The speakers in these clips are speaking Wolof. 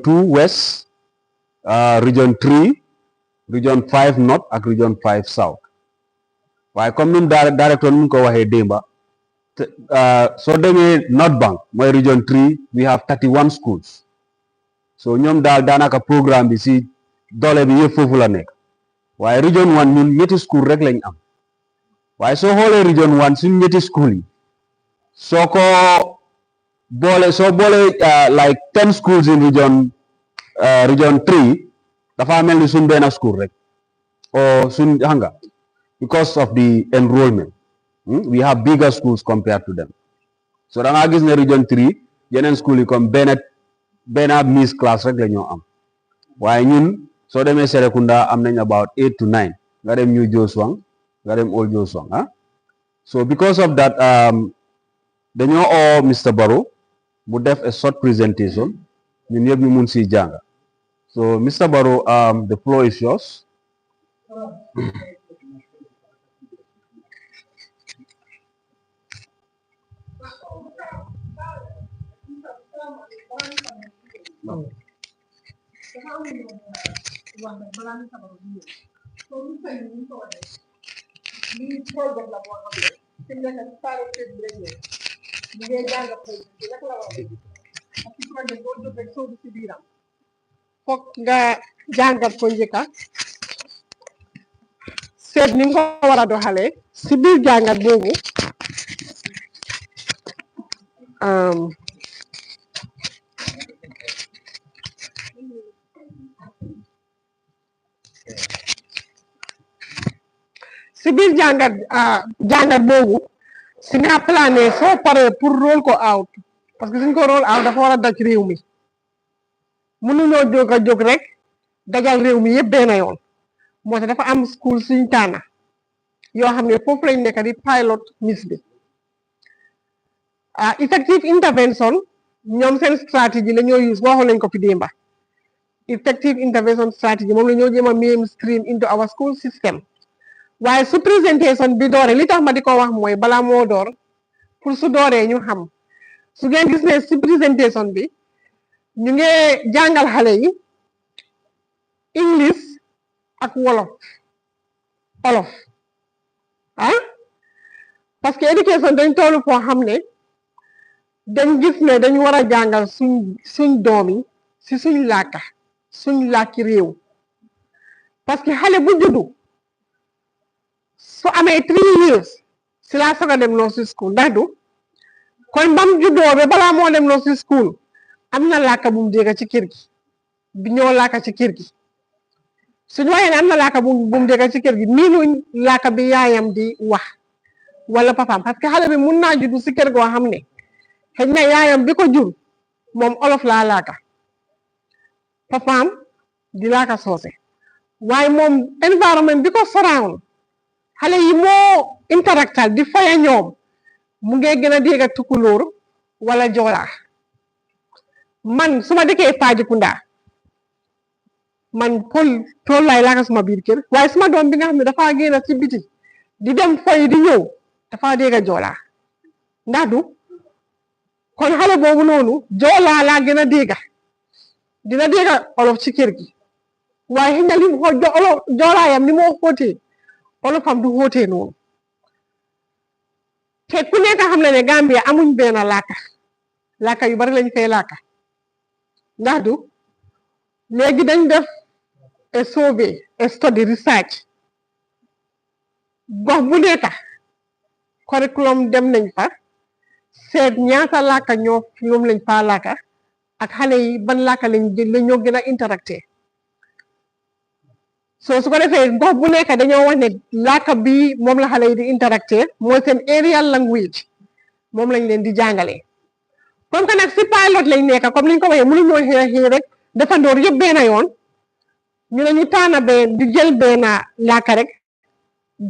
2 West, Region 3, Region 5 North ak Region 5 South waaye comme ni mu directeur mu ko waxee démba soo demee North Bank mooy Region 3 we have 31 schools so ñoom daal daanaka programme bi si doole bi yëpp foofu la nekk waaye Region 1 ñun ñetti school rek lañ am waaye soo xoolee Region 1 suñ ñetti school yi soo boole like 10 schools in Region 3 dafa mel ni suñ benn school rek or suñ hanga because of the enrollment we have bigger schools compared to them so da nga gis ne Region 3 yeneen school yi comme benn miss class rek la ñoo am waaye ñun soo demee Serekunda am nañ about 8 to 9 nga dem New Joswang nga dem Old Joswang so because of that dañoo oo Mr. Barrow mu def a short presentation ñun yëpp ñu mun si jàng so Mr. Barrow the floor is yours. Fok nga jàngat ko njëkka seet ni nga ko war a doxalee si biir jàngat boobu si biir jàngat boobu si nga plané soo paree pour roll ko out parce que suñ ko roll out dafa war a daj réew mi mënuñoo jóg a jóg rek dajal réew mi yëpp benn yoon moo tax dafa am school suñ taana yoo xam ne foofu lañ nekk di pilot miss bi effective intervention ñoom seen stratégie la ñoo use waxoon nañ ko fi démba effective intervention strategy moom la ñoo jéem a mainstream into our school system waaye su présentation bi dooree li tax ma di ko wax mooy balaa moo door pour su dooree ñu xam su ngeen gis ne si présentation bi ñu ngi jàngal xale yi English ak olof parce que éducation dañ toll foo xam ne dañ gis ne dañ war a jàngal suñ doom yi si suñ làkki réew parce que xale bu juddu su amee 3 years si laa soog a dem nursery school ndax du kon bam juddoo ba balaa moo dem nursery school am na làkka bu mu dégg ci kër gi bi ñoo làkka ci kër gi suñu waxee ne am na làkka bu mu dégg ci kër gi miinu làkka bi yaayam di wax wala papaam parce que xale bi mun naa juddu si kër goo xam ne xëy na yaayam bi ko jur moom olof laa làkka papaam di làkka soose waaye moom environnement bi ko surround xale yi moo interactal di faya ñoom mu ngi gën a dégg tukulóor wala joolaa man su ma dëkkee Fajikunda man tool laay laaka suma biir kër waaye suma doom bi nga xam ne dafa génn ci biti di dem foy di ñëw dafa dégg joolaa ndax du kon xale boobu noonu joolaa laa gën a dégg dina dégg olof ci kër gi waaye xëy na li mu joolaayam ni moo xóotee olofam du xóotee noonu te ku nekk xam na ne Gambia amuñ benn laaka yu bari lañ fay laaka ndax du léegi dañ def survey study research gox bu nekk curriculum dem nañ fa seet ñaata laaka ñoom lañ fa laaka ak xale yi ban laaka lañ ñoo gën a interacté su ko defee gox bu nekk dañoo wax ne laaka bi moom la xale yi di interacté mooy seen areal language moom lañ leen di jàngalee comme que nag si pilot lañ nekk comme niñ ko waxee mënuñoo xëy rek defandoor yëpp benn yoon ñu ne ñu taana di jël benn laaka rek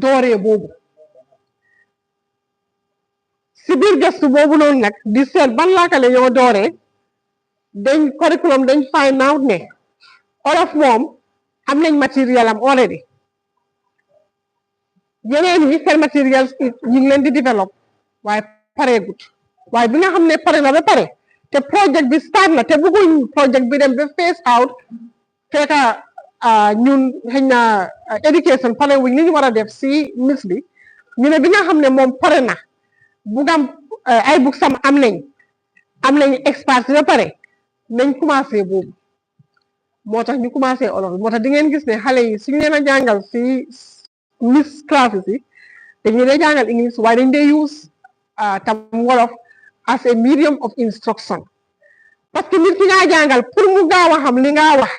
dooree boobu si biir gëstu boobu noonu nag di seet ban laaka la ñoo dooree dañ curriculum dañ find out ne olof moom am nañ matériel am already yeneen yi seen matériel ñu ngi leen di développe waaye pareegut waaye bi nga xam ne pare na ba pare te project bi start na te bëgguñ project bi dem ba phase out fekka ñun xëy na education pare wuñ li ñu war a def si mis bi ñu ne bi nga xam ne moom pare na bugam ay bug sam am nañ expert ba pare nañ commencé boobu moo tax ñu commencé olof moo tax di ngeen gis ne xale yi suñu leen a jàngal si mis classes yi dañu dee jàngal English waaye dañ dee use tam wolof as a medium of instruction parce que nit ki ngaa jàngal pour mu gaaw a xam li nga wax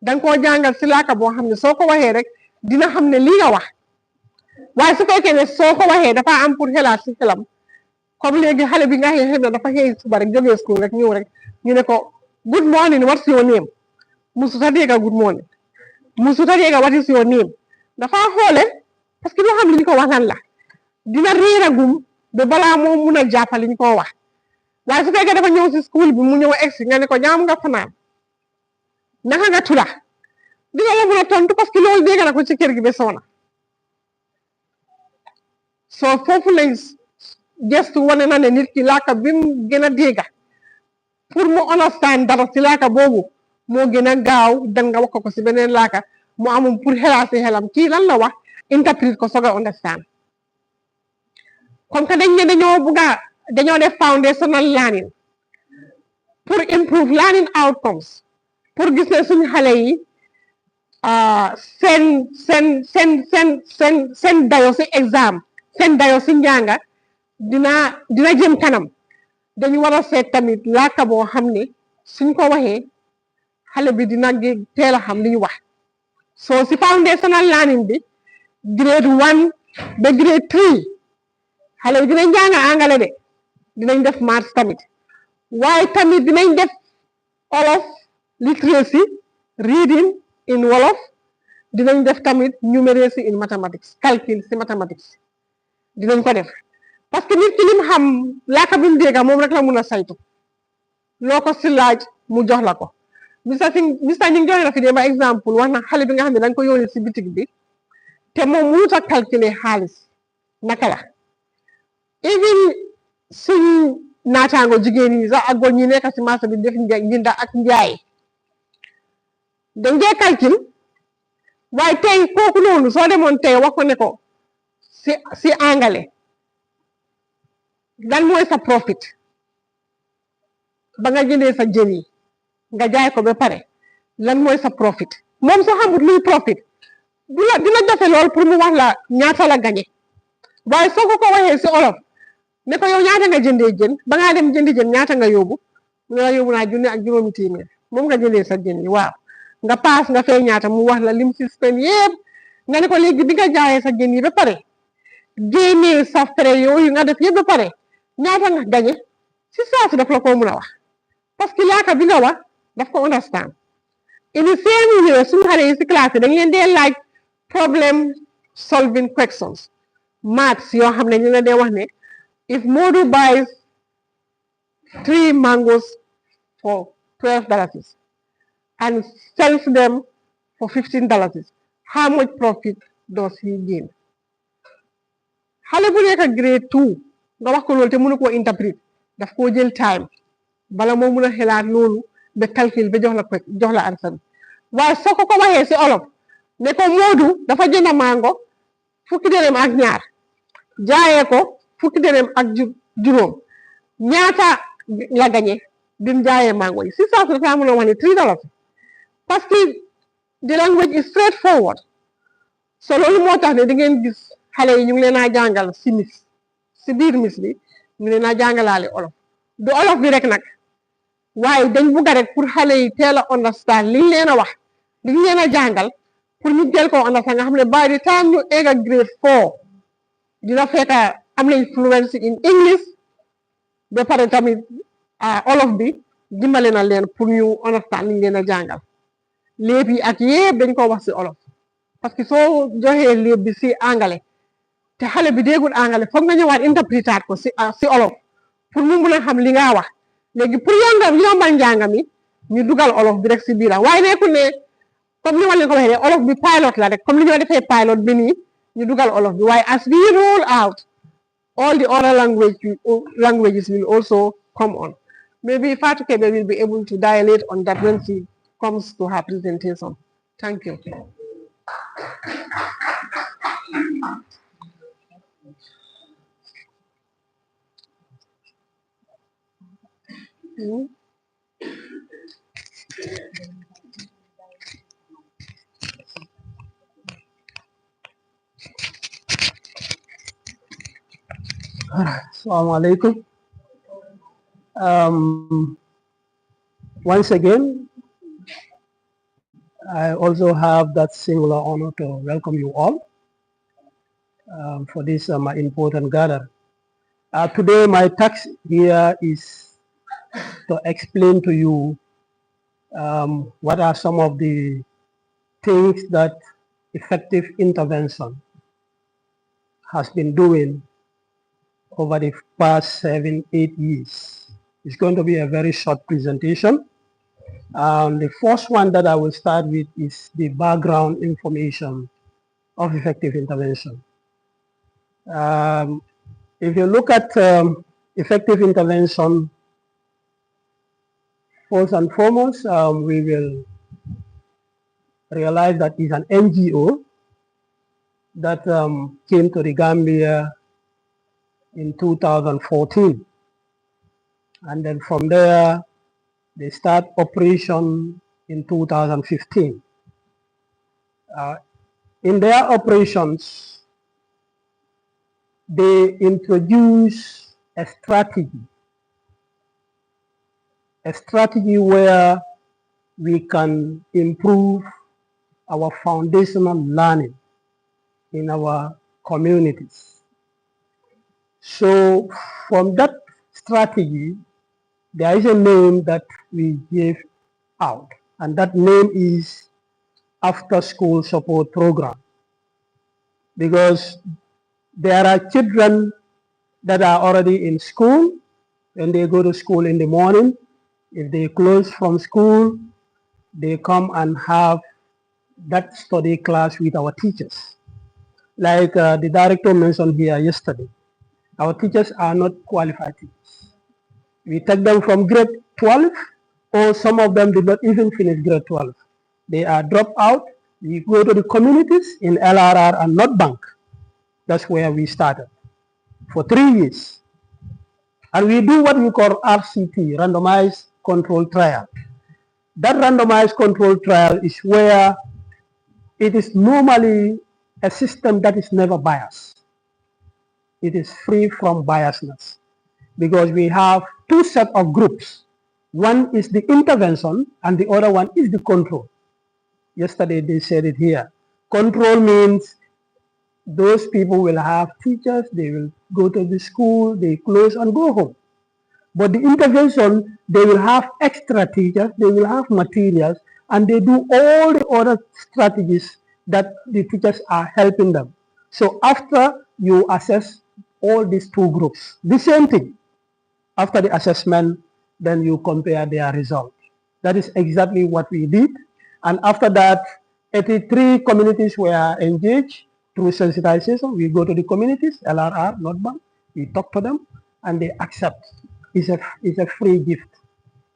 danga koo jàngal si laaka boo xam ne soo ko waxee rek dina xam ne lii nga wax waaye su fekkee ne soo ko waxee dafa am pour xelaat si xelam comme léegi xale bi nga xëy na dafa xëy suba rek jógee school rek ñëw rek ñu ne ko good morning what's your name musuta dégga good morning musuta dégga what is your name dafa xoole parce que loo xam li ñu ko wax lan la dina réer a gum ba balaa moo mun a jàppali ñu ko wax waaye su fekkee dafa ñëw si school bi mu ñëw egsi nga ne ko jaam nga fanaan naka nga tudda dina la mun a tontu parce que loolu dégg na ko ci kër gi ba soona soo foofu lañ gestu wane na ne nit ki laaka bi mu gën a dégga pour mu understand dara si laaka boobu moo gën a gaaw dem nga wax ko si beneen laaka mu amum pour xelaa si xelam kii lan la wax interpret ko soog a understand comme que dañ ne dañoo def foundational learning pour improve learning outcomes pour gis ne suñu xale yi seen dayo si exam seen dayo si njànga dina jëm kanam dañu war a seet tamit laaka boo xam ne suñ ko waxee xale bi dina teel a xam li ñu wax soo si foundational learning bi grade 1 ba grade 3 xale bi dinañ jàng angale de dinañ def maths tamit waaye tamit dinañ def wolof literacy reading in wolof dinañ def tamit numeracy in mathematics calcul si mathematics dinañ ko def parce que nit ki lim xam laaka bi mu dégga moom rek la mun a saytu loo ko si laaj mu jox la ko mista ñu ngi joxe na fi dee ba exemple wax na xale bi nga xam ne dañ ko yónnee si bitig bi te moom mënut a calculer xaalis naka la even suñ naataango jigéen ñi sax ak góor ñi nekk si marché bi def njënda ak njaay dañ dee calcul waaye tey kooku noonu soo demoon tey wax ko ne ko si angale lan mooy sa profit ba nga jëndee sa jën yi nga jaay ko ba pare lan mooy sa profit moom soo xamut luy profit dina jafe lool pour mu wax la ñaata la gañe waaye soo ko waxee si olof ne ko yow ñaata nga jëndee jën ba ngaa dem jëndi jën ñaata nga yóbbu nga yóbbu naa junne ak juróomi téeméer moom nga jëndee sa jën yi waaw nga paas nga fay ñaata mu wax la lim si spend yëpp nga ne ko léegi bi nga jaayee sa jën yi ba pare génnee sa frais yooyu nga def yëpp ba pare ñaata nga gañe si saa si daf la ko mun a wax parce que laaka bi nga wax daf ko understand ini seeni ñëwee suñu xale yi si classe yi dañ leen dee laaj problem solving questions maths yoo xam ne ñu la dee wax ne if Modou buys 3 mangoes for $12 and sells them for $15, how much profit does he gain? xale bu nekk grade 2 nga wax ko loolu te mënu koo interpret daf koo jël time bala moo mun a xelaat loolu ba calcul ba jox la answer waaye soo ko waxee si olof ne ko Modou dafa jënd mango fukki dërëm ak ñaar jaayee ko fukki dërëm ak juróom ñaata la gañe bim jaayee mango yi si saa su dafa mun a wax ne $3 parce que the language is straightforward so loolu moo tax ne di ngeen gis xale yi ñu ngi leen a jàngal si biir mis bi ñu leen a jàngalaale olof du olof bi rek nag waaye dañ bugg rek pour xale yi teel a understand liñ leen a wax liñ leen a jàngal pour ñu jël koo understand nga xam ne by the time ñu egg a grade 4 dina fekk am nañ fluency in English ba pare tamit olof bi dimbale na leen pour ñu understand liñ leen a jàngal léeb yi ak yëpp dañ ko wax si olof parce que soo joxee léeb bi si angale te xale bi déggul angale foog nga ñëwaat interprétaat ko si olof pour mu mun a xam li nga wax léegi pour yombal njàng mi ñu dugal olof bi rek si biira waaye nekkul ne comme ni ma leen ko waxee olof bi pilot la rek comme li ñoo defee pilot bi nii ñu dugal olof bi waaye as we roll out all the other languages will also come on Maybe Fatou Kebe will be able to dilate on that when she comes to her presentation. Thank you. Assalamu alaikum. Once again, I also have that singular honor to welcome you all for this my important gathering. Today, my task here is to explain to you what are some of the things that effective intervention has been doing over the past 7-8 years. It's going to be a very short presentation. The first one that I will start with is the background information of effective intervention. If you look at effective intervention, first and foremost, we will realize that it's an NGO that came to the Gambia in 2014. And then from there, they start operation in 2015. In their operations, they introduce a strategy where we can improve our foundational learning in our communities. So from that strategy, there is a name that we gave out, and that name is After School Support Program, because there are children that are already in school, and they go to school in the morning. If they close from school, they come and have that study class with our teachers. Like the director mentioned here yesterday, our teachers are not qualified teachers. We take them from grade 12, or some of them did not even finish grade 12. They are dropped out. We go to the communities in LRR and North Bank. That's where we started for 3 years. And we do what we call RCT, randomized control trial. That randomized control trial is where it is normally a system that is never biased. It is free from biasness, because we have two sets of groups. One is the intervention and the other one is the control. Yesterday they said it here. Control means those people will have teachers, they will go to the school, they close and go home. But the intervention, they will have extra teachers, they will have materials, and they do all the other strategies that the teachers are helping them. So after you assess all these two groups, the same thing. After the assessment, then you compare their results. That is exactly what we did. And after that, 83 communities were engaged through sensitization. We go to the communities, LRR, North Bank, we talk to them, and they accept. It's a free gift,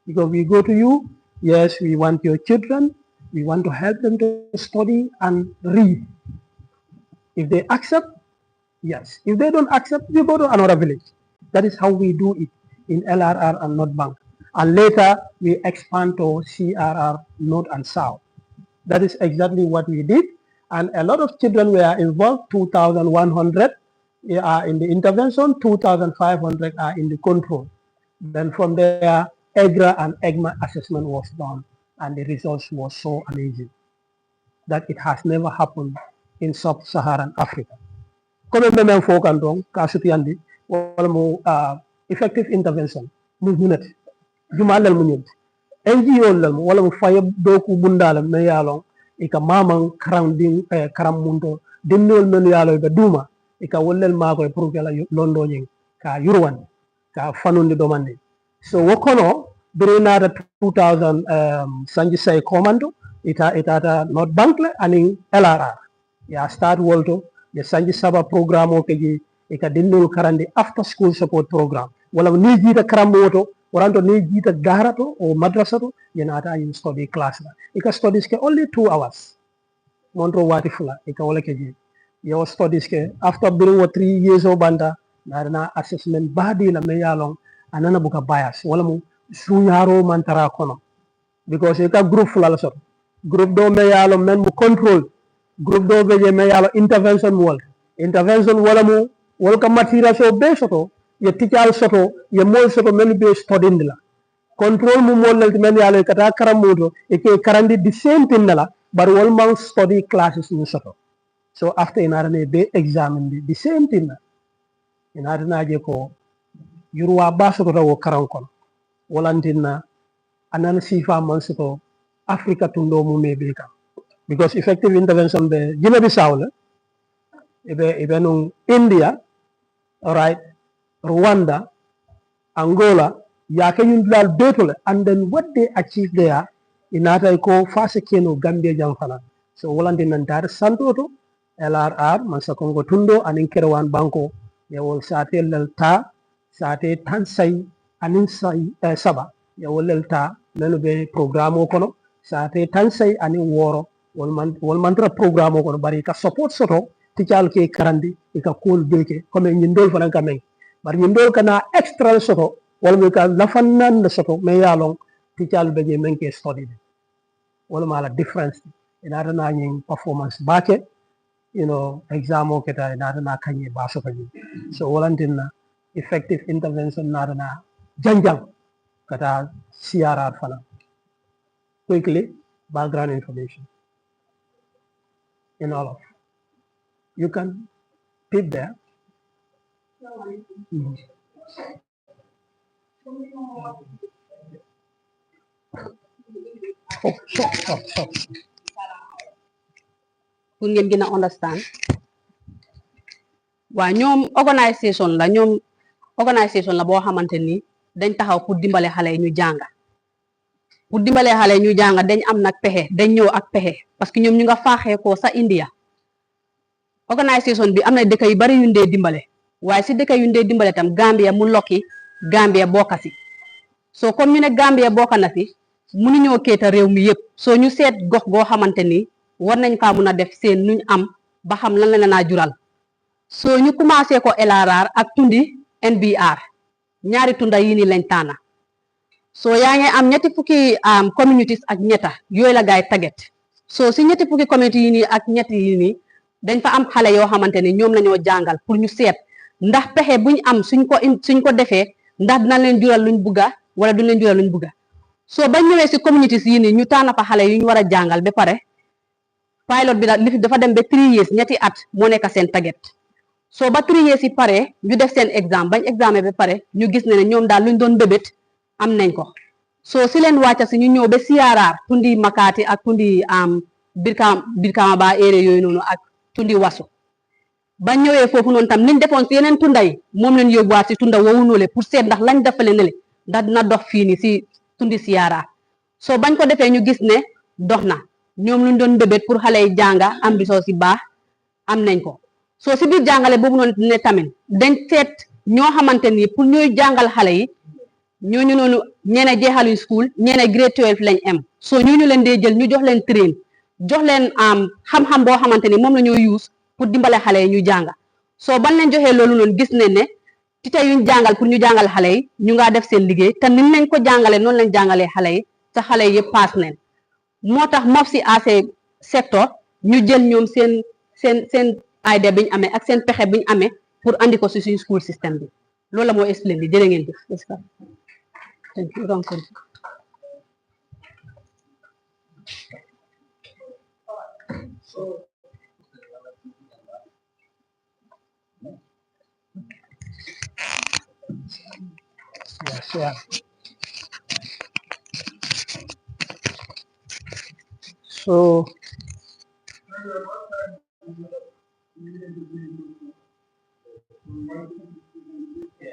because we go to you, yes, we want your children, we want to help them to study and read. If they accept, yes. If they don't accept, we go to another village. That is how we do it in LRR and North Bank. And later, we expand to CRR, North and South. That is exactly what we did. And a lot of children were involved. 2,100 are in the intervention, 2,500 are in the control. Then from there, EGRA and EGMA assessment was done, and the results were so amazing that it has never happened in sub-Saharan Africa. Comme même fokandong kasutiandi wala mo effective intervention mu hunat jumalal mu ñent NGO lal wala mo fay doku bundala me yalon e ka mamang karam mundo dinnol men yalo be duma e ka wollel mako e pour que la londo ñing ka yurwan ka fanundi domande. So wokono brenada 2000 sanji say commando ita not bankle aning LRR ya start wolto the sanji saba program o keji ika dinnol karande after school support program wala ni jita karambo woto waranto ni jita darato o madrasato yenata yin study class la ika studies ke only 2 hours montro wati fula ika wala ke je yo studies ke after being 3 years o banda na assessment badi la me yalong anana buka bias wala mu sunyaro mantara kono because ika group fula la soto group do me yalo men mu control group do be me yalo intervention wala mu wala ka material so be soto ye teacher soto ye mol soto men be studying la control mu mol men yalo kata karamudo e ke karandi the same thing la but wal man study classes ni soto so after inarane be examine the same thing la inarana je ko yurwa ba soto wo karan kon walantina anan sifa man soto africa tundo mu mebe kam because effective intervention be Guinea Bissau la ebe no India, all right, Rwanda, Angola, yake yundlal betole, and then what they achieve there inata ko fase keno Gambia jamfana so wolande nantar santoto LRR mansa kongo tundo anin kerwan banko ya wol sate lalta sate tansai anin sai saba ya wol lalta nanu be programo kono sate tansai anin woro wol mantra programo kono bari ka support soto tical ke karandi ika cool beke comme ñindol fanan kamen bari ñindol kana extra soto wala ka lafannan soto me yalong tical beje menke study wala mala difference inata na ñing performance bake exam o keta inata na kanye baso kaji so walantinna effective intervention nata na janjang kata CRR fana quickly background information in all of you can pick there. Stop. pour ngeen gën a understand waa ñoom organisation la boo xamante ni dañ taxaw pour dimbale xale yi ñu jànga dañ am nag pexe dañ ñëw ak pexe parce que ñoom ñu nga faaxee ko sa India organisation bi am na dëkk yu bari yu ndee dimbale waaye si dëkk yu ndee dimbale tam Gambia mu lokki Gambia bokka si soo comme ñu ne Gambia bokka na si mënuñoo kéeta réew mi yëpp soo ñu seet gox goo xamante ni war nañ faa mun a def seen nuñ am ba xam lan la naa jural soo ñu commencé ko LRR ak tundi NBR ñaari tunda yi nii lañ taana soo yaa ngi am ñetti fukki communities ak ñetta yooyu la gaay target soo si ñetti fukki community yi nii ak ñett yi nii dañ fa am xale yoo xamante ni ñoom lañoo jàngal pour ñu seet ndax pexe buñ am suñ ko defee ndax dina leen jural luñ bugga wala duñ leen jural luñ bugga soo ba ñëwee si communities yi nii ñu taana fa xale yu ñu war a jàngal ba pare pilot bi li dafa dem ba 3 years ñetti at moo nekk seen target soo ba 3 years yi pare ñu def seen exam bañ examen ba pare ñu gis ne ñoom daal luñ doon bébét am nañ ko soo si leen wàcca si ñu ñëw ba CRR tundi Makati ak tundi Birkama ba area yooyu noonu ak tundi Wasu ba ñëwee foofu noonu tam liñ defoon si yeneen tunda yi moom leen yóbbuwaat si tunda woowu noole pour seet ndax lañ defale ne le ndax dina dox fii ni si tundi CRR soo bañ ko defee ñu gis ne dox na ñoom luñ doon bébét pour xale yi jànga am bisoo si baax am nañ ko soo si biir jàngale boobu noonu ne tamit dañ seet ñoo xamante ni pour ñuy jàngal xale yi ñooñu noonu ñeene jeexaluñ school ñeene grade 12 lañ am soo ñooñu leen dee jël ñu jox leen train jox leen xam-xam boo xamante ni moom la ñoo use pour dimbale xale yi ñu jànga soo ban leen joxee loolu noonu gis nañ ne tite yuñ jàngal pour ñu jàngal xale yi ñu ngaa def seen liggéey te niñ lañ ko jàngale noonu lañ jàngalee xale yi te xale yi yëpp paas nañ moo tax mof si AC secteur ñu jël ñoom seen idée biñ amee ak seen pexe biñ amee pour andi ko si suñ school system bi loolu la moo explain bi jërë ngeen jëf So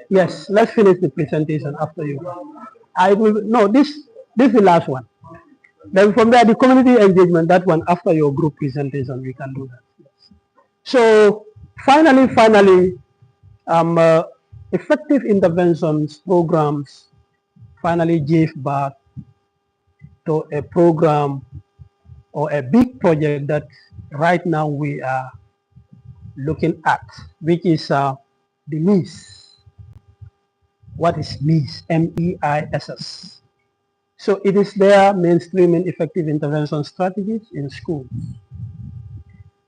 yes, let's finish the presentation after you. I will no this is the last one. Then from there the community engagement, that one after your group presentation we can do that. So finally effective interventions programs finally gave birth to a program or a big project that right now we are looking at, which is the MEISS. What is MEISS? MEISS. So it is their mainstreaming effective intervention strategies in schools.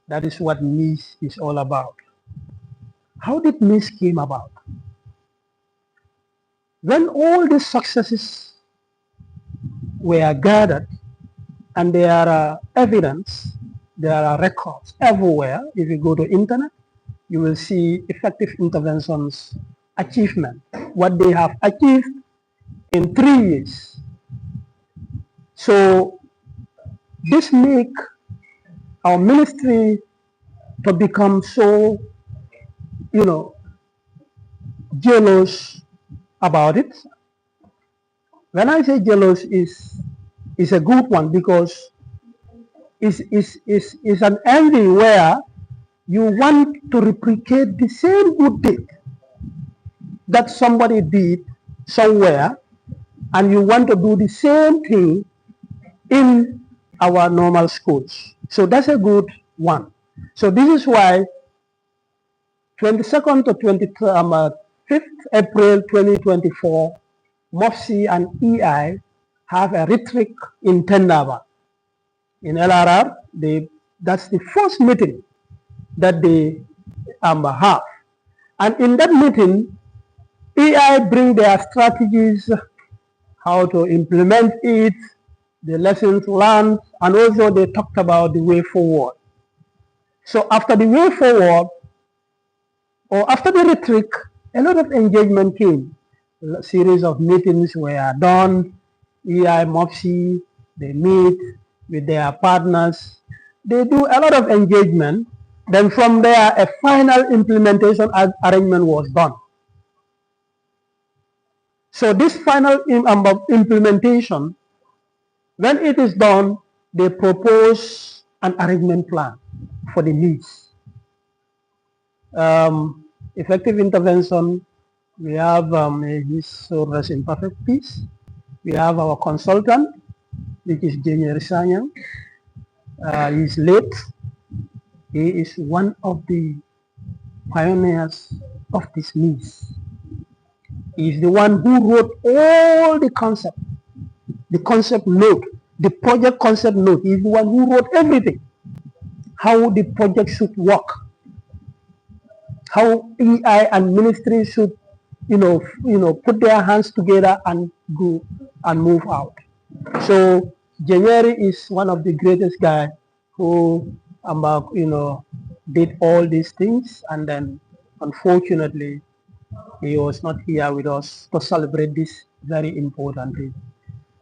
That is what MEISS is all about. How did MEISS came about? When all these successes were gathered, and there are evidence, there are records everywhere. If you go to internet, you will see effective interventions achievement, what they have achieved in 3 years. So this make our ministry to become so, jealous about it. When I say jealous is a good one, because it's an envy where you want to replicate the same good deed that somebody did somewhere, and you want to do the same thing in our normal schools. So that's a good one. So this is why 22nd to 5th April 2024, MOFSI and EI have a retreat in Tendaba. In LRR, that's the first meeting that they have. And in that meeting, EI bring their strategies, how to implement it, the lessons learned, and also they talked about the way forward. So after the way forward, or after the retreat, a lot of engagement came. A series of meetings were done. EI, MOFSI, they meet with their partners. They do a lot of engagement. Then from there, a final implementation arrangement was done. So this final implementation, when it is done, they propose an arrangement plan for the needs. Effective intervention, we have his soul rest in perfect peace. We have our consultant, which is Jenny Sanyang. He's late. He is one of the pioneers of this needs. He's the one who wrote all the concept note, the project concept note. He's the one who wrote everything, how the project should work, how EI and ministry should, put their hands together and go and move out. So January is one of the greatest guys who, did all these things, and then unfortunately he was not here with us to celebrate this very important thing.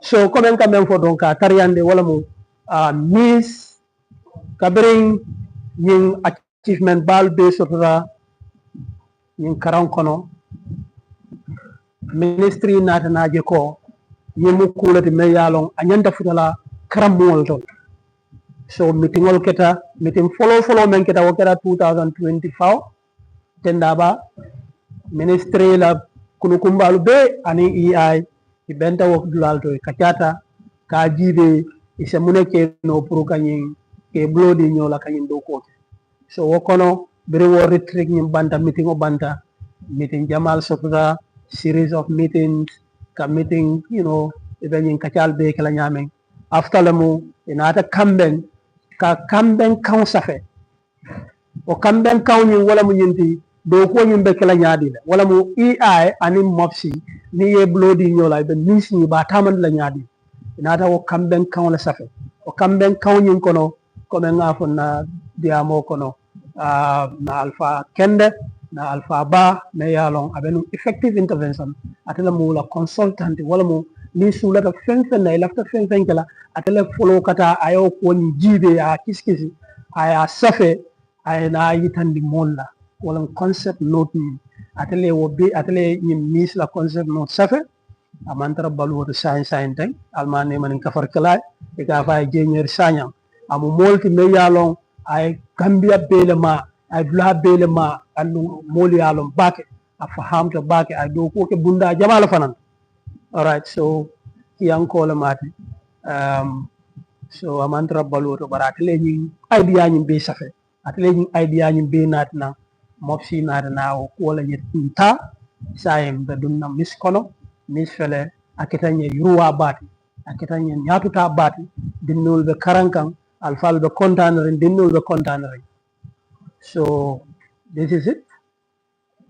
So comment for donka tariande wala mo miss kabring yung achievement bal be sotra yung karang kono ministry natanaje ko yimu kulati me yalong anyanda futala karamol ton. So meeting follow men keta wakera 2024 tendaba ministry la kunukumbalu be ani EI ibenta wok dulalto kachata ka jibe isa muneke no puru kanyin ke blodi nyola kanyin do ko. So wokono bere wo retreat nyim banta meeting Jamal Sokra, series of meetings, ka meeting, even in kachal be kala nyameng. After lamu inata kamben kaunsafe. O kamben kaunyin wala mu nyinti do ko nyimbe kala nyaadi la. Wala mu EI anim MOFSI ni ye blodi nyola be nisi ba taman la nyaadi. Inata o kamben kaun la safe. O kamben kaunyin kono ko men ngafo na diamo kono na alpha kende na alpha ba me yalong abenu effective intervention atela mu la consultant wala mu ni sulata fenfen na lafta fenfen kala atela follow kata ayo ko ni jibe ya kiskisi aya safe ay na yitandi molla wala concept note ni atele wo be atele ni mis la concept note safe amantara balu to science tan almane man kafar kala e ga fa jenior sanyang amu molti me yalong ay Gambia belema ay dula belema andu moli yalom bake a fahamta bake ay do ko ke bunda jamala fanan All right, so yang kola mate. So amantra baluto bara atele ni idea ni be safe. Atele ni idea ni be natna mopsi natna o kola ni kunta sayem be dunna miskono misfele akitanye yuwa bati akitanye nyatuta bati dinnul be karankan alfal be container dinnul be container. So this is it.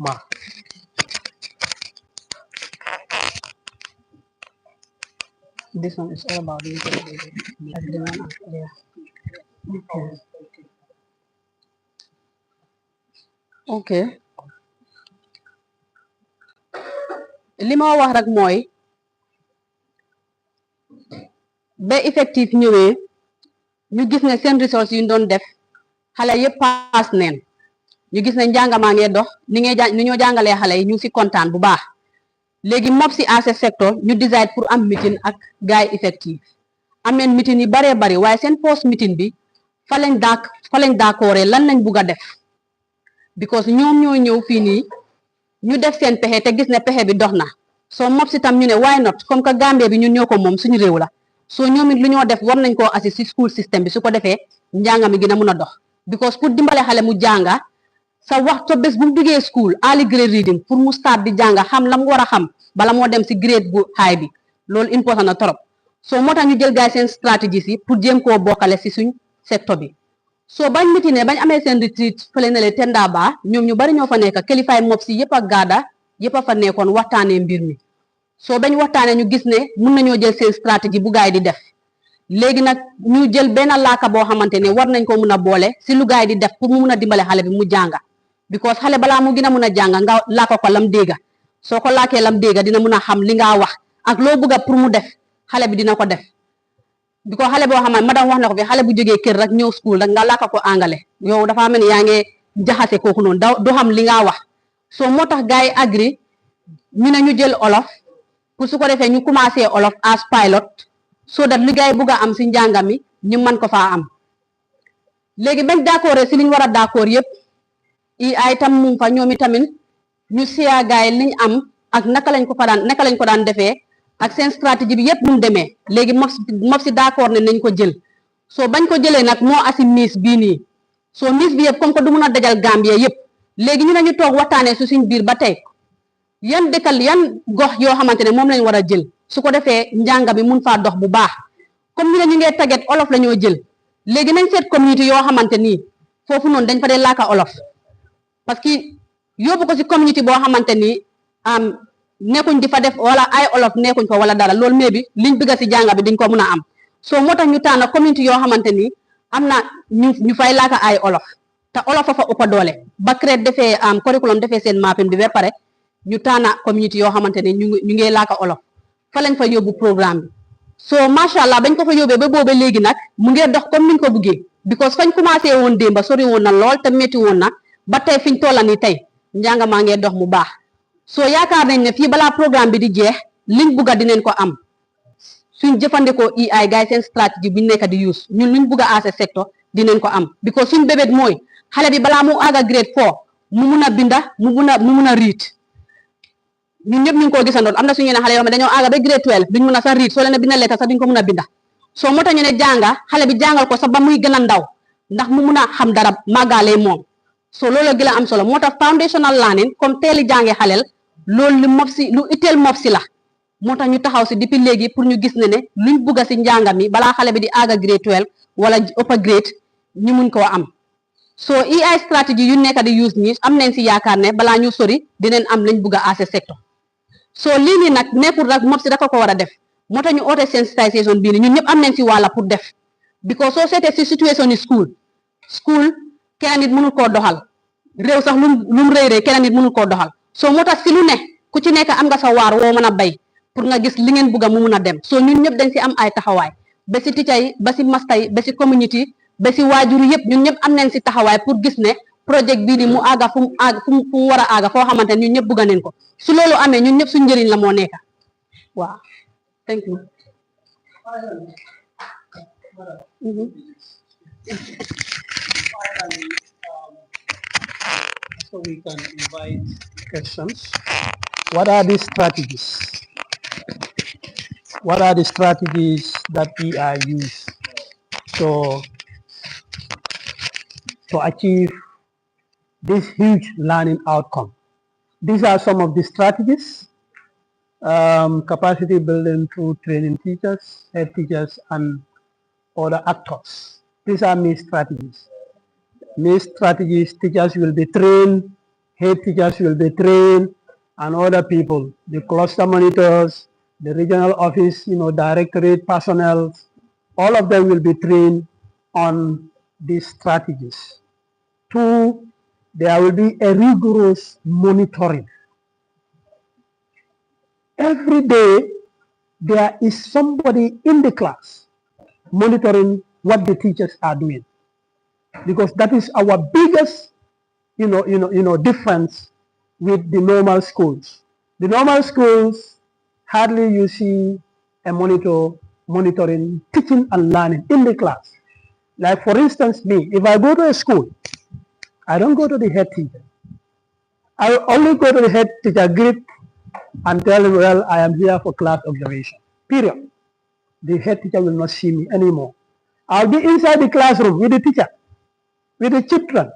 Ma. This one is all about the like the one after there. Okay. li ma wax rek mooy ba effectif ñëwee ñu gis ne seen ressources yu ñu doon def xale yëpp paas neen ñu gis ne njàngamaa ngee dox ni ñoo jàngalee xale yi ñu ngi si kontaan bu baax léegi mob si à ce secteur ñu decide pour am meeting ak gaay effectif am neen meeting yi baree bari waaye seen post meeting bi fa lañ d'accordé lan lañ bugg a def because ñoom ñoo ñëw fii nii ñu def seen pexe te gis ne pexe bi dox na soo mob si tam ñu ne why not comme que Gambie bi ñun ñoo ko moom suñu réew la soo ñoom it lu ñoo def war nañ koo assist si school system bi su ko defee njànga mi gën a mun a dox because pour dimbale xale mu jànga sa waxtu bés bu mu duggee school early grade reading pour mu start di jànga xam la mu war a xam bala moo dem si grade bu high bi loolu important na trop soo moo tax ñu jël gaay seen stratégies yi pour jéem koo bokkale si suñ secteur bi soo bañ mitine bañ amee seen retreat fële na le Tendaba ñoom ñu bari ñoo fa nekk kilifaay mob si yëpp ak gaada yëpp a fa nekkoon waxtaanee mbir mi soo bañ waxtaanee ñu gis ne mun nañoo jël seen stratégie bu gaay di def léegi nag ñu jël benn laaka boo xamante ne war nañ ko mun a boole si lu gaay di def pour mu mun a dimbale xale bi mu jànga because xale balaa mu gën a mun a jànga nga laaka ko lam dégga soo ko laakee lam dégga dina mun a xam li nga wax ak loo bëgga pour mu def xale bi dina ko def bi ko xale boo xam ne madame wax na ko fi xale bu jógee kër rek ñëw school rek nga laaka ko angale yow dafa mel ni yaa ngi jaxase kooku noonu du xam li nga wax soo moo tax gars yi agri ñu ne ñu jël olof pour su ko defee ñu commencé olof as pilot so that li gars yi bugg a am si njàngam mi ñu mën ko faa am léegi bañ d'accord si liñ war a d'accord yëpp i ay tam mu fa ñoom itamit ñu siyaa gars yi liñ am ak naka lañ ko daan defee ak seen stratégie bi yëpp nu mu demee léegi mof si d'accord ne nañ ko jël soo bañ ko jëlee nag moo asi miis bii nii soo miis bi yëpp comme que du mun a dajal Gambie yëpp léegi ñu ne ñu toog waxtaanee su suñ biir ba tey yan dëkkal yan gox yoo xamante ne moom lañ war a jël su ko defee njànga bi mun faa dox bu baax comme ñu ne ñu ngee taget olof la ñoo jël léegi nañ seet communauté yoo xamante nii foofu noonu dañ fa dee laaka olof parce que yóbbu ko si communauté boo xamante nii nekkuñ di fa def wala ay olof nekkuñ fa wala dara loolu mais bi liñ bëgg si jànga bi dañ ko mun a am soo moo tax ñu tànn communauté yoo xamante ni am na ñu fay laaka ay olof te olof fa ëpp doole ba CRED defee curriculum defee seen mapping bi ba pare ñu tànn communauté yoo xamante ni ñu ngi laaka olof fa lañ fa yóbbu programme bi soo macha allah bañ ko fa yóbbee ba booba léegi nag mu ngi dox comme niñ ko buggee because fañ commencé woon démba sori woon na lool te métti woon na ba tey fiñ tolla ni tey njànga maa ngee dox mu baax soo yaakaar nañ ne fii balaa programme bi di jeex liñ bugga dinañ ko am suñ jëfandikoo EI gars yi seen stratégie buñ nekk di use ñun luñ bugga a ce secteur dinañ ko am because suñ bébét mooy xale bi balaa mu àgga grade 4 mu mun a binda mu mun a read ñun ñëpp ñu ngi koo gisandoon am na suñu ne xale yoo xam ne dañoo àgga ba grade 12 duñ mun a sax read soo leen binda lettre sax duñ ko mun a binda soo moo tax ñu ne jànga xale bi jàngal ko sax ba muy gën a ndaw ndax mu mun a xam dara màggaalee moom so loolu gën a am solo moo tax foundational learning comme teeli jànge xaleel loolu lu itteel mof si la moo tax ñu taxaw si depuis léegi pour ñu gis ne ne luñ bugga si njàngam mi balaa xale bi di àgga grade 12 wala upper grade ñu mun koo am so EI stratégie yu nekk di use nii am nañ si yaakaar ne balaa ñu sori dinañ am lañ bugga à ce secteur so lii nii nag nekkul rek mof si dafa ko war a def moo tax ñu oote sensitisation bii nii ñun ñëpp am nañ si wàlla pour def because soo seetee si situation ni school kenn nit mënul koo doxal réew sax lu mu rëy kenn nit mënul koo doxal soo moo tax si lu ne ku ci nekk am nga sa waar woo mën a bay pour nga gis li ngeen bugg a mu mun a dem soo ñun ñëpp dañ si am ay taxawaay ba si ticca yi ba si masta yi ba si communauté yi ba si waajur yëpp ñun ñëpp am nañ si taxawaay pour gis ne projet bii ni mu àgga fu mu war a àgga foo xamante ne ñun ñëpp bugg neen ko su loolu amee ñun ñëpp suñ njëriñ la moo nekk waaw thank you So we can invite questions. What are these strategies? what are the strategies that we are used to achieve this huge learning outcome? These are some of the strategies. Capacity building through training teachers, head teachers, and other actors. These are main strategies. Main strategies, teachers will be trained, head teachers will be trained, and other people, the cluster monitors, the regional office, directorate personnel, all of them will be trained on these strategies. Two, there will be a rigorous monitoring. Every day, there is somebody in the class monitoring what the teachers are doing, because that is our biggest, difference with the normal schools. The normal schools, hardly you see a monitoring teaching and learning in the class. Like for instance, me, if I go to a school, I don't go to the head teacher. I only go to the head teacher, greet and tell him, well, I am here for class observation, period. The head teacher will not see me anymore. I'll be inside the classroom with the teacher, with the children.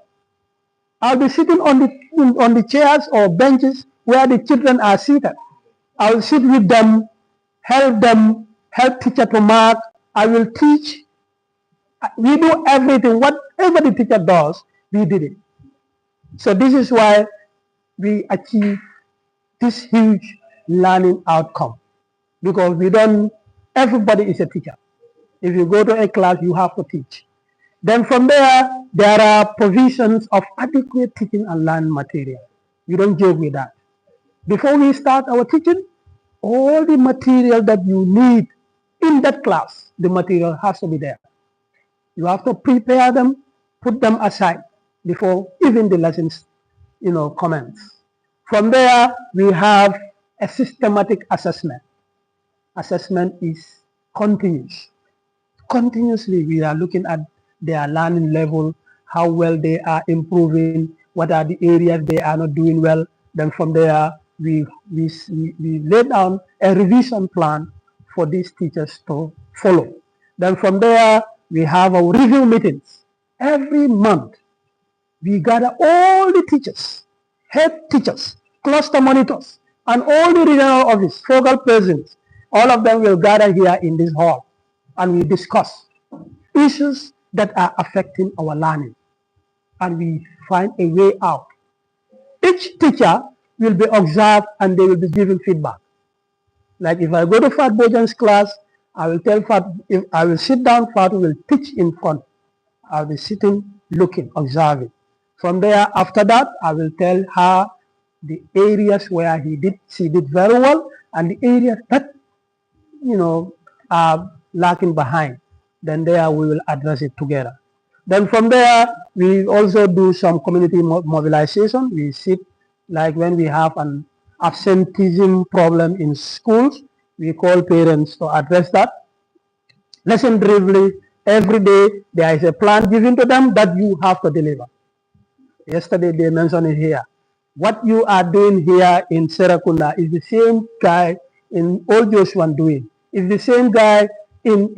I'll be sitting on the chairs or benches where the children are seated. I'll sit with them, help teacher to mark. I will teach. We do everything. Whatever the teacher does, we did it. So this is why we achieve this huge learning outcome, because everybody is a teacher. If you go to a class, you have to teach. Then from there are provisions of adequate teaching and learning material. You don't joke with that. Before we start our teaching, all the material that you need in that class, the material has to be there. You have to prepare them, put them aside before even the lessons, commence. From there, we have a systematic assessment. Assessment is continuous. Continuously, we are looking at their learning level, how well they are improving, what are the areas they are not doing well. Then from there, we lay down a revision plan for these teachers to follow. Then from there, we have our review meetings. Every month, we gather all the teachers, head teachers, cluster monitors, and all the regional office, focal persons. All of them will gather here in this hall, and we discuss issues that are affecting our learning, and we find a way out. Each teacher will be observed and they will be given feedback. Like if I go to Fat Bojan's class, I will tell Fat, if I will sit down, Fat will teach in front. I'll be sitting, looking, observing. From there, after that, I will tell her the areas where she did very well, and the areas that, are lacking behind. Then there we will address it together. Then from there, we also do some community mobilization. We sit, like when we have an absenteeism problem in schools, we call parents to address that. Lesson briefly, every day there is a plan given to them that you have to deliver. Yesterday they mentioned it here. What you are doing here in Serakunda is the same guy in Old Joshua doing. It's the same guy in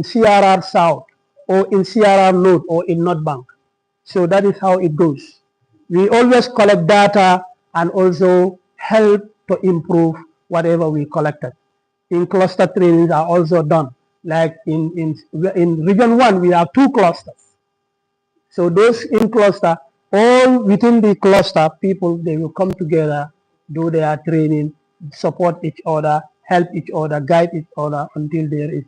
CRR South or in CRR North or in North Bank. So that is how it goes. We always collect data and also help to improve whatever we collected. In cluster trainings are also done. Like in region 1, we have 2 clusters. So those in cluster, all within the cluster, people, they will come together, do their training, support each other, help each other, guide each other until there is.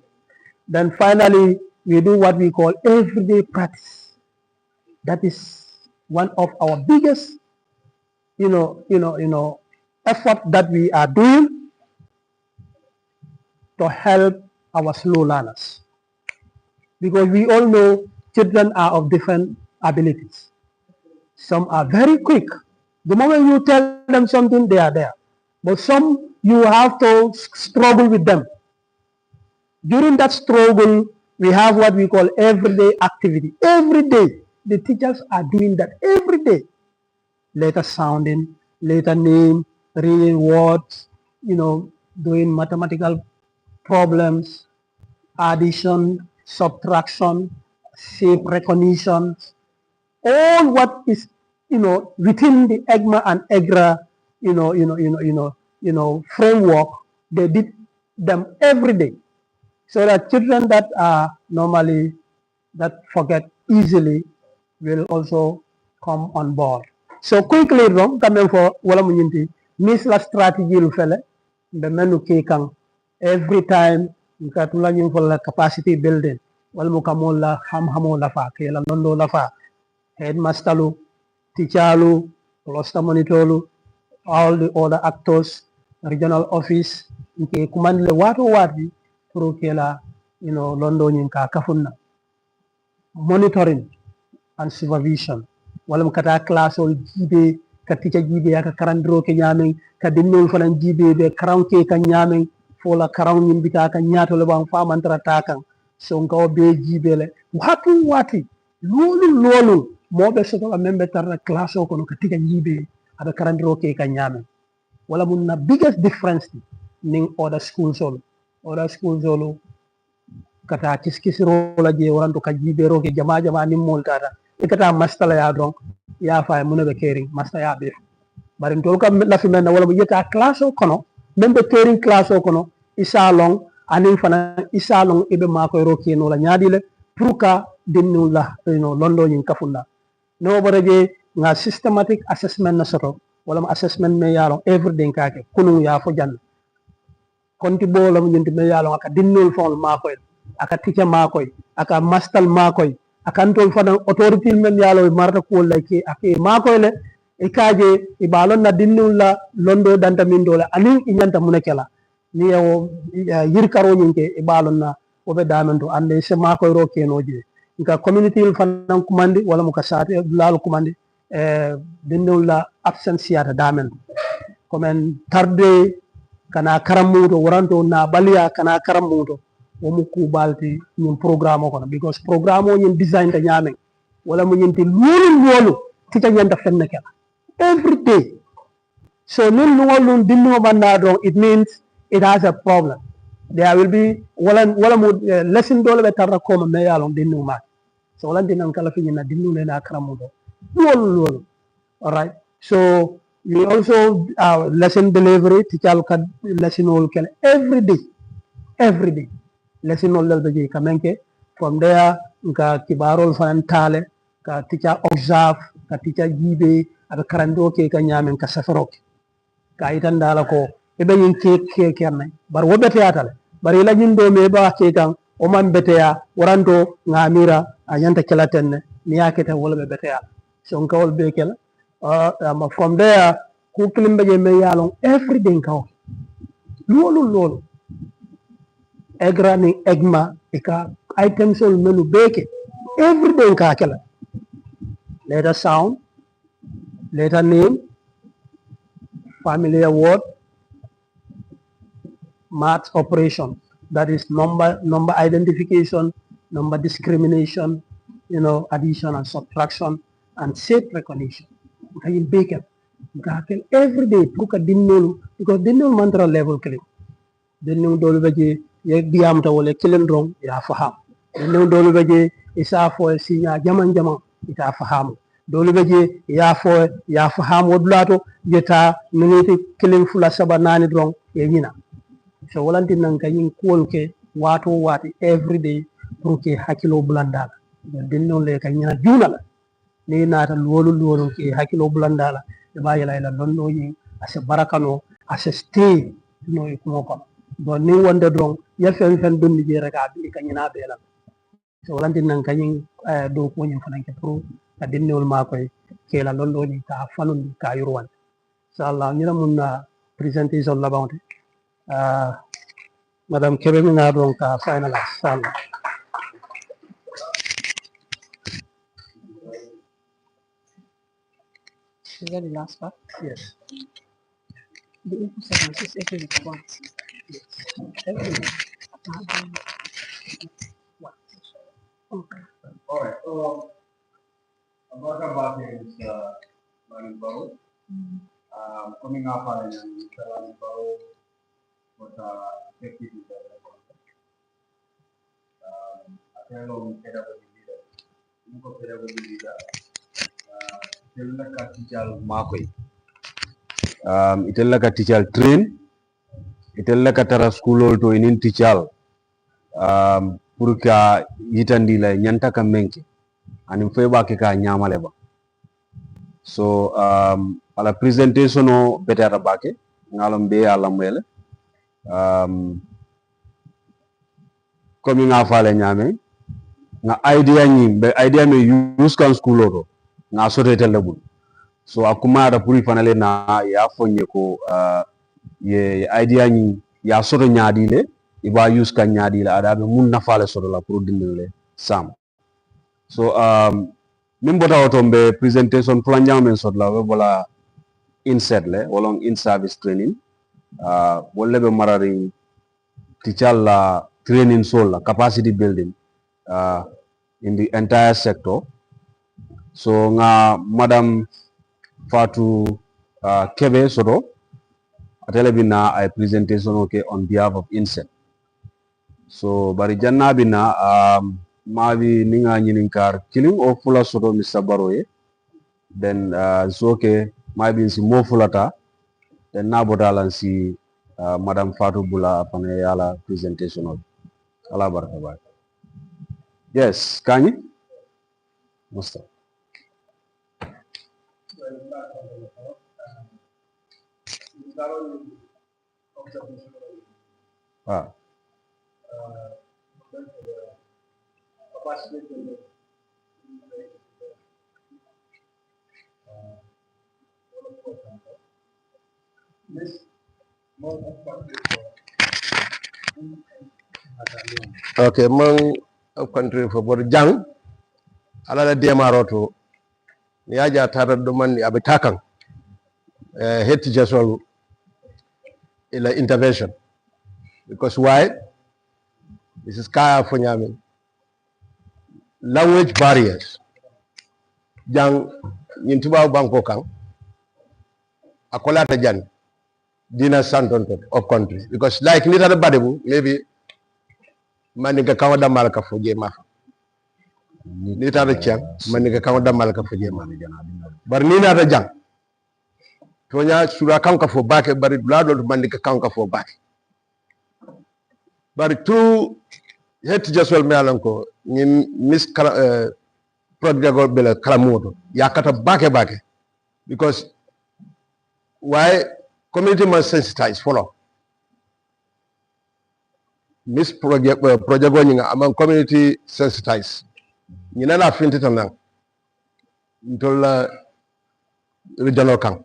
Then finally, we do what we call everyday practice. That is one of our biggest, effort that we are doing to help our slow learners. Because we all know children are of different abilities. Some are very quick. The moment you tell them something, they are there. But some, you have to struggle with them. During that struggle, we have what we call everyday activity. Every day, the teachers are doing that every day. Letter sounding, letter name, reading words, doing mathematical problems, addition, subtraction, shape recognition, all what is, within the EGMA and EGRA, framework, they did them every day. So that children that are normally, that forget easily will also come on board. So quickly, wrong, coming for wala munyinti, miss la strategy lu fele, the menu kang every time, nkatula nying for la capacity building, wala mukamon la ham la fa, kaya la nondo la fa, headmaster lu, teacher lu, cluster monitor lu, all the other actors, regional office, nke command le wato wati, pour kela, londo nyinka kafunna. Monitoring and supervision. Walam kata class ol jibe, ka teacher jibe ya ka karandro ke nyamen, ka dinnol fanan jibe be karam ke ka nyamen, fola karam nyimbita ka nyato le bang fa mantra takan. So ngaw be jibe le. Wati, lolu, mobe soto la membe tarra class o kono ka teacher jibe, ada karandro ke ka nyamen. Wala mun na biggest difference ning other schools olo. Kata kiskisiro la je waranto ka jibero ke jama ni moltata e kata mastala ya don ya fa mun be kering masta ya be bari tol kam la fi men wala bu yeta class o kono membe kering class o kono isalong anin fana isalong ibe ma ko roki no la nyaadi le pour ka dinnu la londo nyin kafunna no baraje nga systematic assessment na soto wala assessment me yalo everything kake kunu ya fo jann konti bo la mu nyinti me yalo aka dinnul fon ma ko aka teacher makoy aka mastal makoy aka antol fanan authority men yalo marta ko lake ake makoy le e kaje e balon na dinnul la londo danta min dola ani inyanta munekela ni yawo yirkaro nyinke e balon na obe damento ande se makoy ro kenoje nka community fanan kumandi wala muka sate lalo kumandi dinnul la absence ya damen komen tarde kana karamuto waranto na balia kana karamuto womu kubalti ñun programme ko because programme o ñun design ta ñame wala mu ñinti lolu ti ta ñanta fenne kala every day so nun lolu dinno banda do it means it has a problem there will be wala mu lesson dole be tarra ko me yalon dinno ma so wala dinan kala fi ñina dinno le na karamu do lolu all right so we also lesson delivery teacher ka lesson all kala every day lesson all the day kamenke from there nka kibarol fanan tale ka teacher observe ka teacher jibe ada karando ke ka nyamen ka safaro ka itan dala ko e be yin ke kerne bar wo bete atale bar ila nyindo me ba ke kan o man bete ya waranto ngamira a nyanta kelaten ni yake ta wala be bete ya so nka wol be kela from there ku kilimbe je me yalon every day ka lolu EGRA ni EGMA ika items all menu beke every day ka kala letter sound letter name family award math operation that is number identification number discrimination addition and subtraction and shape recognition kayin beke ka every day puka dinnol because dinnol mantra level kali dinnol dolu beje ye diamta wala kilen rong ya faham ne dolu beje isa fo sinya jaman ita faham dolu beje ya fo ya faham wodlato yeta niti kilen fula saba nani rong ye nyina so walanti nan kayin kol ke wati every day pour ke hakilo blandala dinno le kanyina junala ni nata lolu ke hakilo blandala e bayila ila donno yi ase barakano ase stay no e kuma don ni wonde dron ya fen dundi je raka bi kanyina bela so walanti nan kanyin do ko nyin fanan ke pro ka dinnol ma koy ke la londo ni ka falun ka yurwan inshallah ni mun na presentation la bawte madame kebe mi na don ka final inshallah Is that the last part? yes The input segment is every week once. every day. Okay. All right. So, about is Manin Baro. Coming up in Manin Baro was effective itella ka teacher train itella ka tara school to inin teacher pour ka yitandi la nyanta ka menke anim fe ba ke ka nyamale ba so ala presentation o betara bake ngalom be ala mwele komi nga fale nyame nga idea nyi be idea me use kan school oto nga sote telebul so akuma da puri fanale na ya fonye ko ye idea nyi ya soto nyaadile iba use kan nyaadile ada be mun na fale soto la pour dindile sam so min bota oto be presentation plan men soto la wala inset le wala in service training wolle be marari teacher la training soul la capacity building in the entire sector so nga madam Fatu Kebe soto atele bina ay presentation okay on behalf of INSET so bari janna bina mavi ninga nyininkar killing of fula soto Mr. Baroye then it's okay maybe si mo fulata then na bodalan si madam Fatu Bula apane yala presentation of ala baraka ba yes kanyi Mustafa okay mang country for bor jang ala la demaroto ni aja tara do man abe takan head teachers all ila intervention because why this is kaya for nyame language barriers jang ñin tuba banko kan akolata jan dina santon of country because like nita da badebu maybe maninga kawa da malaka foje ma nita da chan maninga kawa da malaka foje ma bar ni na da jang to nya sura kanka fo bake bari lado maninga kanka fo bake bari tu het jaswal me alanko ni mis prodigal bela kalamoto yakata bake because why community must sensitize follow miss project going among community sensitize ni na finti tan ntola regional kan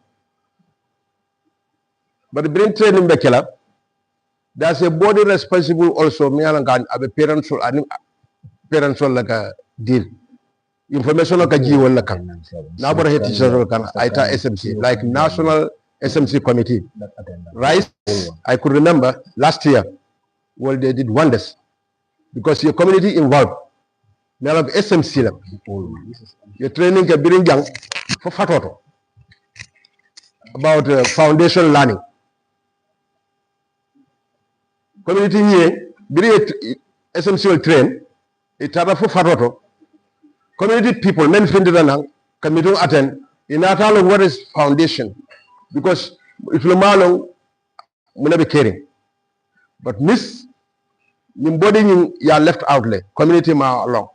but bring training bekela there's a body responsible also me alan abe parents like a deal information ka ji wala kan na bora heti kan aita SMC like national SMC committee right I could remember last year well they did wonders because your community involved now of SMC la your training ka birin jang for fatoto about foundation learning community ni biri SMC will train it have for fatoto community people men findida nang committee attend in atalo what is foundation because if you malong muna be caring but miss your body you are left out le community ma along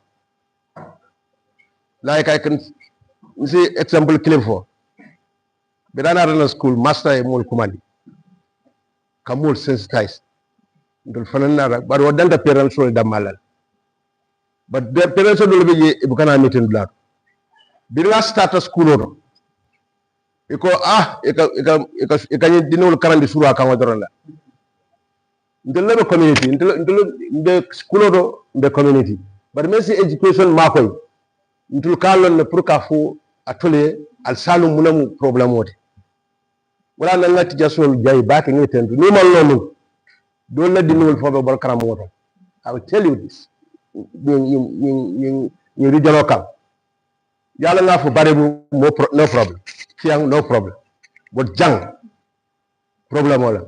like I can see example claim for bedana rana school master e mul kumandi kamul sensitize ndol fanana bar wadanta parents wol damalal but the parents will be ibukana meeting blood bila start school oto iko ika dinul karandi suru aka wadorala ndele community ndele school oto be community but messi education makoy ntul kalon ne pour ka fo atelier al salum munamu problème wote wala na ngati jasol jay baake ngi tentu ni man lolu do la dinul fo be bol karam woto I will tell you this you regional camp yalla nga fo bare no problem fiang no problem but jang problem wala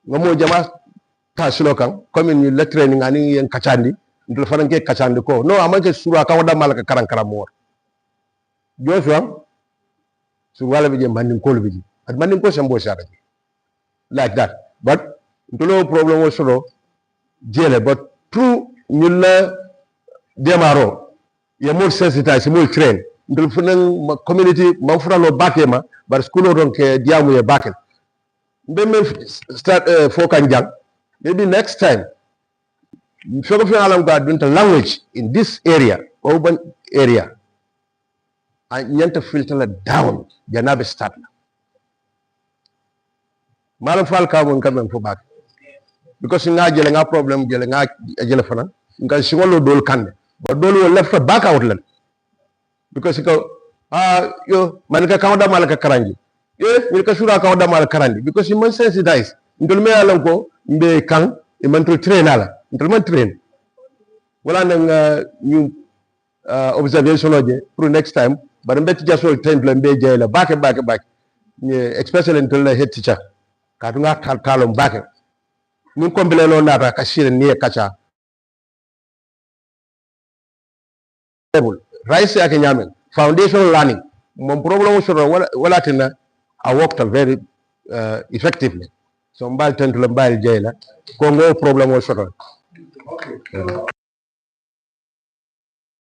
ngamo jama ta silo kan comme ni la training ani yen kachandi ndul fanan ke kachande ko no amake sura ka wada malaka karan karamor joshua surwala be je mandin ko be at mandin ko sambo sara like that but ntulo problem was solo jele but through ñulla demaro ya mo sensitize mo train ndul fanan community ma furalo bakema bar school don ke diamu ya bakel be start fokan jang maybe next time fego fi alam ga dunta language in this area urban area a nyanta filter la down janabe start malam fal ka mon kam fo bak because nga jele nga problem jele nga jele fana nga si wolo dol kande ba dol wo left back out lan because ko yo man ka kawda mal ka karangi mi ka sura kawda mal karandi because man sensitize ndol me alam ko mbe kan e man to train ala ndol man train wala nang ñu observation oje pour next time bar mbeti jasol train plan be jeyla bake ni especially ndol la head teacher ka du nga talom bake ñu kombele lo nata ka sire ni kacha rice yake nyamen foundation learning mon problem so wala tina I worked very effectively so mbal tentu la mbal jeyla ko ngo problem o so